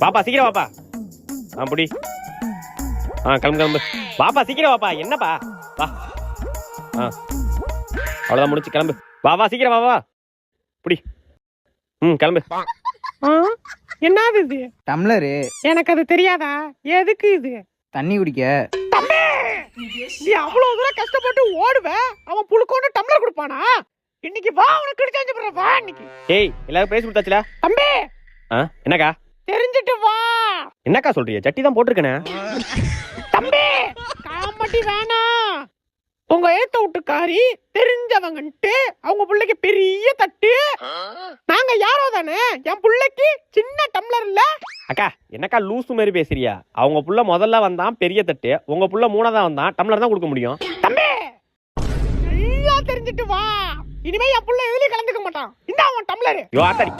பாப்பா சீக்கிரம் வாப்பா. புடி. கிளம்பு கிளம்பு. பாப்பா சீக்கிரம் வாப்பா. என்னப்பா வா. அவ்வளோதான் முடிச்சு கிளம்பு. வா சீக்கிரம் வா புடி. கிளம்பு. என்னது இது? டம்ளரு. எனக்கு அது தெரியாதா? எதுக்கு இது? தண்ணி குடிக்க. நீ அவ்வளவு தூரம் கஷ்டப்பட்டு ஓடுவ, அவன் புழுக்கோன்னு டம்ளர் கொடுப்பானா? இன்னைக்கு வா, உனக்கு கிடைச்சாஞ்சு போற வா இன்னைக்கு. ஏய், எல்லாரும் பேசி கொடுத்தாச்சுல? தம்பி. என்னக்கா? தெரிஞ்சிட்டு வா. என்னக்கா சொல்றீங்க? சட்டி தான் போட்டுருக்கனே. தம்பி, காமெடி வேணாம். உங்க ஏத்த விட்டுக்காரி தெரிஞ்சவங்கன்ட்டு அவங்க பிள்ளைக்கு பெரிய தட்டு. நாங்க யாரோ தானே, என் பிள்ளைக்கு சின்ன டம்ளர் இல்ல. அக்கா, என்னக்கா லூசு மாதிரி பேசுறியா? அவங்க புள்ள முதல்ல வந்தான் பெரிய தட்டு, உங்க புள்ள மூணாவதா வந்தான் டம்ளர் தான் கொடுக்க முடியும். தம்பி, எல்லாம் தெரிஞ்சிட்டு வா. இனிமே என் புள்ள எதுலயும் கலந்துக்க மாட்டான். இந்த அவன் டம்ளர். யோ ஆத்தாடி.